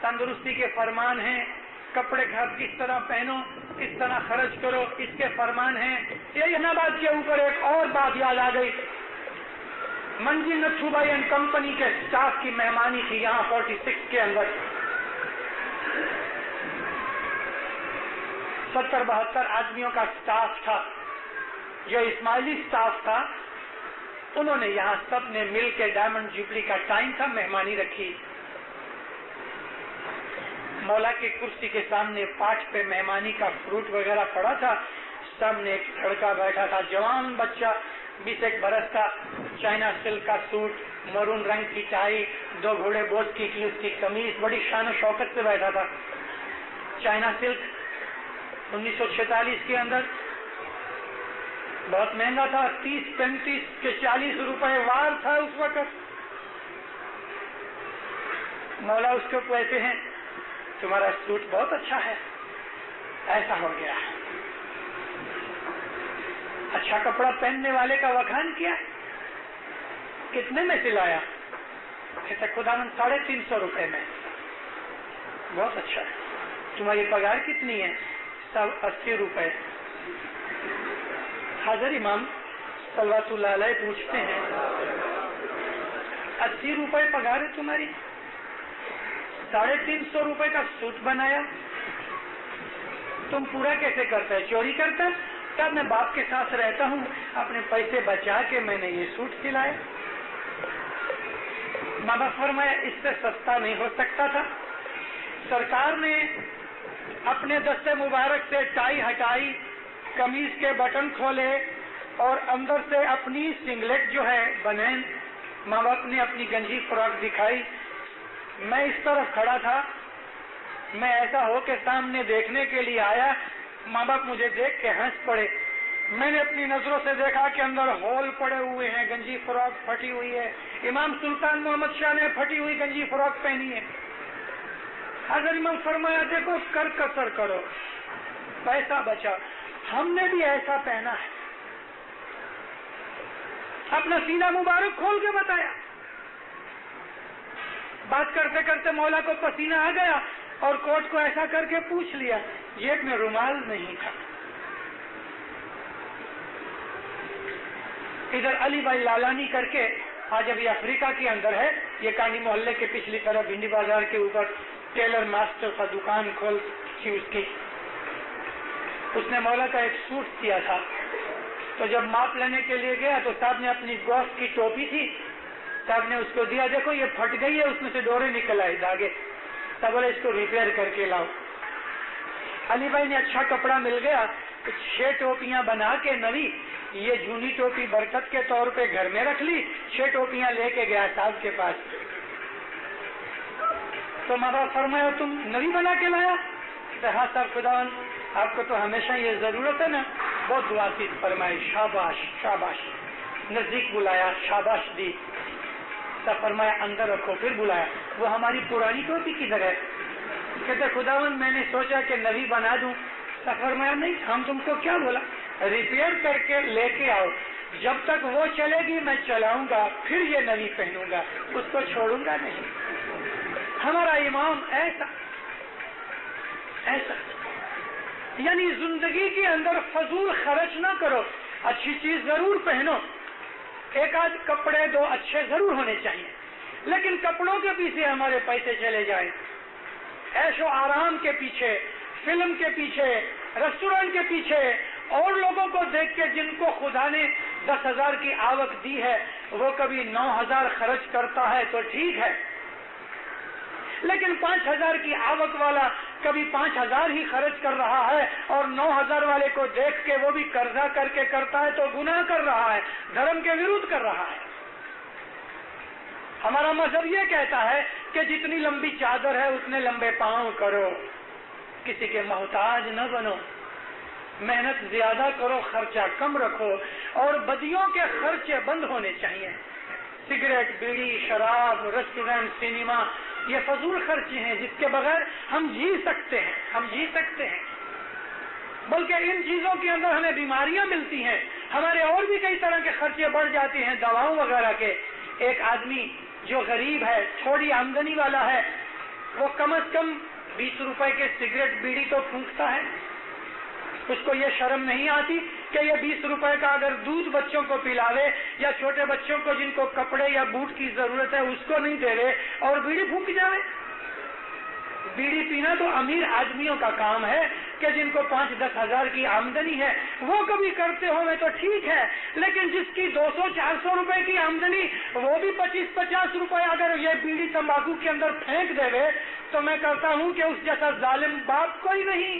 تندرستی کے فرمان ہیں, کپڑے گھر کس طرح پہنو, کس طرح خرچ کرو, اس کے فرمان ہیں. یہ بات کے اوپر ایک اور بات یاد آ گئی. منجی نتھو بھائی اینڈ کمپنی کے اسٹاف کی مہمانی تھی یہاں 46 کے اندر. 70-72 آدمیوں کا اسٹاف تھا. جو اسماعیلی اسٹاف تھا انہوں نے یہاں سب نے مل کے ڈائمنڈ جوبلی کا ٹائم تھا مہمانی رکھی. مولا کی کرسی کے سامنے پاٹ پہ مہمانی کا فروٹ وغیرہ پڑا تھا. سامنے ایک لڑکا بیٹھا تھا, جوان بچہ 20 برس کا, چائنا سلک کا سوٹ, مرون رنگ کی ٹائی, 2 گھوڑے بوجھ کی اس کی قمیض, بڑی شان و شوکت سے بیٹھا تھا. چائنا سلک 1946 کے اندر بہت مہنگا تھا, 30-35 کے 40 روپے وار تھا اس وقت. مولا اس کو کہتے ہیں تمہارا سوٹ بہت اچھا ہے. ایسا ہو گیا, اچھا کپڑا پہننے والے کا وکھان کیا, کتنے میں سلایا؟ کہتا خداوند 350 روپے میں. بہت اچھا ہے. تمہاری پگار کتنی ہے؟ 80 روپے. حاضر امام صلوات اللہ علیہ پوچھتے ہیں 80 روپے پگار ہے تمہاری, 350 روپے کا سوٹ بنایا, تم پورا کیسے کرتا ہے؟ چوری کرتا ہے؟ تب میں باپ کے ساتھ رہتا ہوں, اپنے پیسے بچا کے میں نے یہ سوٹ سلایا. ماں باپ فرمایا اس سے سستا نہیں ہو سکتا تھا. سرکار نے اپنے دستے مبارک سے ٹائی ہٹائی, قمیض کے بٹن کھولے اور اندر سے اپنی سنگلیٹ جو ہے بنین, ماں باپ نے اپنی گنجی فراک دکھائی. میں اس طرف کھڑا تھا, میں ایسا ہو کے سامنے دیکھنے کے لیے آیا. ماں باپ مجھے دیکھ کے ہنس پڑے. میں نے اپنی نظروں سے دیکھا کہ اندر ہول پڑے ہوئے ہیں, گنجی فراک پھٹی ہوئی ہے. امام سلطان محمد شاہ نے پھٹی ہوئی گنجی فراک پہنی ہے. حضرت امام فرمایا دیکھو کر کسر کرو, پیسہ بچا. ہم نے بھی ایسا پہنا ہے. اپنا سینہ مبارک کھول کے بتایا. بات کرتے کرتے مولا کو پسینہ آ گیا اور کوٹ کو ایسا کر کے پوچھ لیا, جیب میں رومال نہیں تھا. ادھر علی بھائی لالانی کر کے آج ابھی افریقہ کے اندر ہے، یہ کانڈی محلے کے پچھلی طرف بھنڈی بازار کے اوپر ٹیلر ماسٹر کا دکان کھول تھی اس نے مولا کا ایک سوٹ سیا تھا، تو جب ماپ لینے کے لیے گیا تو صاحب نے اپنی گوشت کی ٹوپی تھی، صاحب نے اس کو دیا، دیکھو یہ پھٹ گئی ہے، اس میں سے ڈورے نکل آئے دھاگے، تب بولے اس کو ریپیئر کر کے لاؤ۔ علی بھائی نے اچھا کپڑا مل گیا، 6 ٹوپیاں بنا کے نوی، یہ جھونی ٹوپی برکت کے طور پہ گھر میں رکھ لی، 6 ٹوپیاں لے کے گیا صاحب کے پاس، تو ماں باپ فرمایا تم نوی بنا کے لایا؟ ہاں صاحب خداوند آپ کو تو ہمیشہ یہ ضرورت ہے نا، بہت دعا کی، فرمائے شاباش شاباش، نزدیک بلایا، شاباش دی، تب فرمایا اندر رکھو، پھر بلایا، وہ ہماری پرانی ٹوپی کدھر ہے؟ کہتے خداوند میں نے سوچا کہ نوی بنا دوں، تب فرمایا نہیں، ہم تم کو کیا بولا، ریپیئر کر کے لے کے آؤ، جب تک وہ چلے گی میں چلاؤں گا، پھر یہ نوی پہنوں گا، اس کو چھوڑوں گا نہیں۔ ہمارا امام ایسا یعنی زندگی کے اندر فضول خرچ نہ کرو، اچھی چیز ضرور پہنو، ایک آدھ کپڑے 2 اچھے ضرور ہونے چاہیے، لیکن کپڑوں کے پیچھے ہمارے پیسے چلے جائیں، عیش و آرام کے پیچھے، فلم کے پیچھے، ریسٹورینٹ کے پیچھے، اور لوگوں کو دیکھ کے جن کو خدا نے 10,000 کی آوک دی ہے وہ کبھی 9,000 خرچ کرتا ہے تو ٹھیک ہے، لیکن 5,000 کی آوک والا کبھی 5,000 ہی خرچ کر رہا ہے اور 9,000 والے کو دیکھ کے وہ بھی قرضہ کر کے کرتا ہے تو گناہ کر رہا ہے، دھرم کے ورودھ کر رہا ہے۔ ہمارا مذہب یہ کہتا ہے کہ جتنی لمبی چادر ہے اتنے لمبے پاؤں کرو، کسی کے محتاج نہ بنو، محنت زیادہ کرو، خرچہ کم رکھو، اور بدیوں کے خرچے بند ہونے چاہیے، سگریٹ، بیڑی، شراب، ریسٹورینٹ، سینما، یہ فضول خرچے ہیں جس کے بغیر ہم جی سکتے ہیں، بلکہ ان چیزوں کے اندر ہمیں بیماریاں ملتی ہیں، ہمارے اور بھی کئی طرح کے خرچے بڑھ جاتے ہیں دواؤں وغیرہ کے۔ ایک آدمی جو غریب ہے، تھوڑی آمدنی والا ہے، وہ کم از کم 20 روپے کے سگریٹ بیڑی تو پھونکتا ہے، اس کو یہ شرم نہیں آتی کہ یہ 20 روپے کا اگر دودھ بچوں کو پلاوے یا چھوٹے بچوں کو جن کو کپڑے یا بوٹ کی ضرورت ہے اس کو نہیں دے رہے اور بیڑی پھونک جائے؟ بیڑی پینا تو امیر آدمیوں کا کام ہے کہ جن کو 5-10 ہزار کی آمدنی ہے، وہ کبھی کرتے ہو میں تو ٹھیک ہے، لیکن جس کی 200-400 روپے کی آمدنی وہ بھی 25-50 روپے اگر یہ بیڑی تمباکو کے اندر پھینک دے گے تو میں کہتا ہوں کہ اس جیسا ظالم باپ کوئی نہیں۔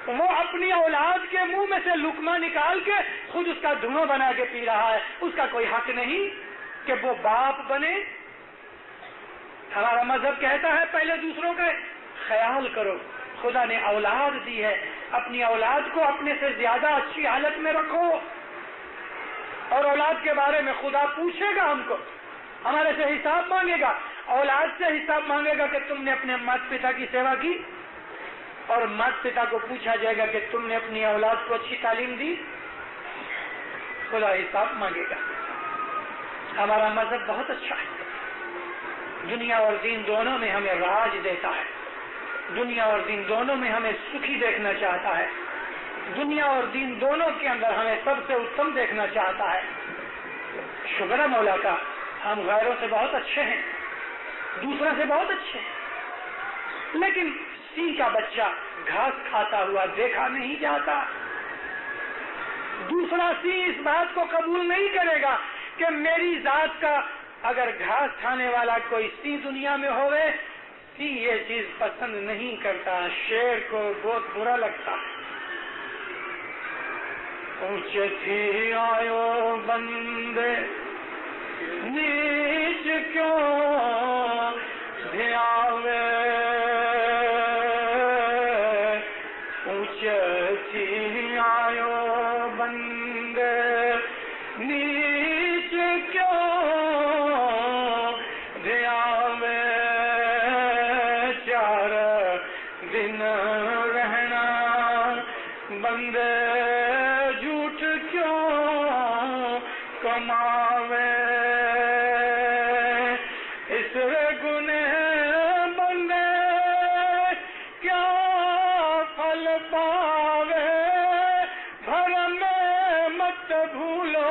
وہ اپنی اولاد کے منہ میں سے لقمہ نکال کے خود اس کا دھواں بنا کے پی رہا ہے، اس کا کوئی حق نہیں کہ وہ باپ بنے۔ ہمارا مذہب کہتا ہے پہلے دوسروں کا خیال کرو، خدا نے اولاد دی ہے، اپنی اولاد کو اپنے سے زیادہ اچھی حالت میں رکھو، اور اولاد کے بارے میں خدا پوچھے گا، ہم کو ہمارے سے حساب مانگے گا، اولاد سے حساب مانگے گا کہ تم نے اپنے ماتا پتا کی سیوا کی، اور ماتا پتا کو پوچھا جائے گا کہ تم نے اپنی اولاد کو اچھی تعلیم دی، خدا حساب مانگے گا۔ ہمارا مذہب بہت اچھا ہے، دنیا اور دین دونوں میں ہمیں راج دیتا ہے، دنیا اور دین دونوں میں ہمیں سکھی دیکھنا چاہتا ہے، دنیا اور دین دونوں کے اندر ہمیں سب سے اتم دیکھنا چاہتا ہے۔ شکر ہے مولا کا، ہم غیروں سے بہت اچھے ہیں، دوسروں سے بہت اچھے ہیں، لیکن سی کا بچہ گھاس کھاتا ہوا دیکھا نہیں جاتا، دوسرا سی اس بات کو قبول نہیں کرے گا کہ میری ذات کا اگر گھاس کھانے والا کوئی سی دنیا میں ہوئے، سی یہ چیز پسند نہیں کرتا، شیر کو بہت برا لگتا ہے۔ اونچے تھی آیو بندے نیچ کیوں دھیاوے، اونچے تھی آیو بندے نیچ کیوں دھیاوے، 4 دن رہنا بندے جھوٹ کیوں کماوے، اس گنہ بندے کیا پھل پاوے، بھرم مت بھولو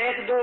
1-2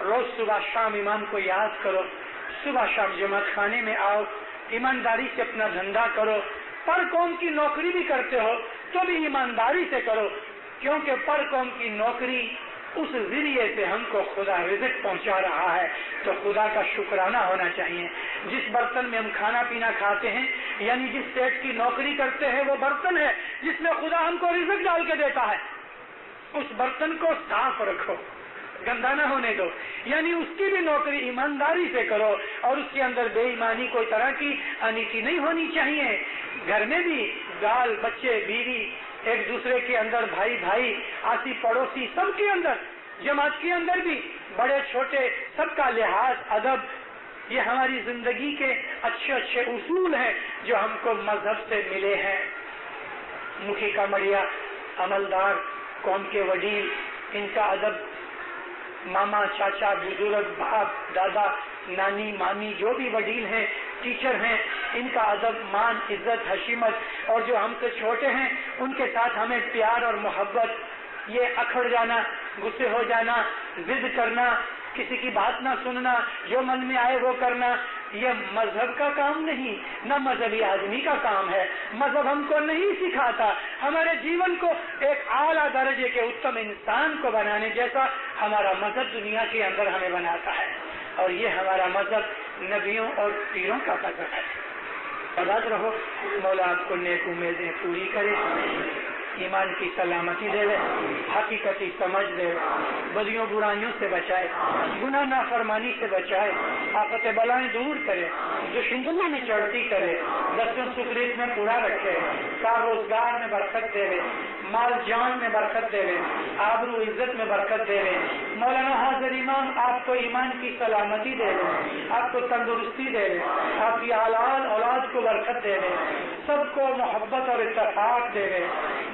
روز صبح شام ایمان کو یاد کرو، صبح شام جماعت خانے میں آؤ، ایمانداری سے اپنا دھندا کرو، پر قوم کی نوکری بھی کرتے ہو تو بھی ایمانداری سے کرو، کیونکہ پر قوم کی نوکری اس ذریعے سے ہم کو خدا رزق پہنچا رہا ہے، تو خدا کا شکرانہ ہونا چاہیے۔ جس برتن میں ہم کھانا پینا کھاتے ہیں، یعنی جس سیٹ کی نوکری کرتے ہیں، وہ برتن ہے جس میں خدا ہم کو رزق ڈال کے دیتا ہے، اس برتن کو صاف رکھو، گندا نہ ہونے دو، یعنی اس کی بھی نوکری ایمانداری سے کرو، اور اس کے اندر بے ایمانی کوئی طرح کی انیتی نہیں ہونی چاہیے۔ گھر میں بھی بال بچے بیوی ایک دوسرے کے اندر، بھائی بھائی، آسی پڑوسی، سب کے اندر، جماعت کے اندر بھی بڑے چھوٹے سب کا لحاظ ادب، یہ ہماری زندگی کے اچھے اچھے اصول ہیں جو ہم کو مذہب سے ملے ہیں۔ مکھی کا مڑیا، عملدار، قوم کے وڈیل، ان کا ادب، ماما چاچا بزرگ باپ دادا نانی مامی جو بھی وڈیل ہیں، ٹیچر ہیں، ان کا ادب مان عزت حشیمت، اور جو ہم سے چھوٹے ہیں ان کے ساتھ ہمیں پیار اور محبت، یہ اکھڑ جانا، غصے ہو جانا، ضد کرنا، کسی کی بات نہ سننا، جو من میں آئے وہ کرنا، یہ مذہب کا کام نہیں، نہ مذہبی آدمی کا کام ہے۔ مذہب ہم کو نہیں سکھاتا، ہمارے جیون کو ایک اعلیٰ درجے کے اتم انسان کو بنانے جیسا ہمارا مذہب دنیا کے اندر ہمیں بناتا ہے، اور یہ ہمارا مذہب نبیوں اور پیروں کا مذہب ہے۔ آباد رہو، مولا آپ کو نیک امیدیں پوری کرے، ایمان کی سلامتی دے، حقیقتی سمجھ دے، بدیوں برائیوں سے بچائے، گناہ نافرمانی سے بچائے، آفت بلائیں دور کرے، جو شندنا میں چڑھتی کرے، دستوں سکریت میں پورا رکھے، کار روزگار میں برکت دے، مال جان میں برکت دے، آبرو عزت میں برکت دے۔ مولانا حاضر امام آپ کو ایمان کی سلامتی دے، آپ کو تندرستی دے، آپ کی اولاد کو برکت دے، سب کو محبت اور اتفاق دے،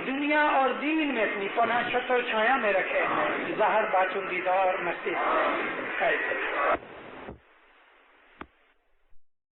دنیا اور دین میں اپنی پناہ چھتر چھایا میں رکھے، ظاہر باطن دیدار نصیب کرے۔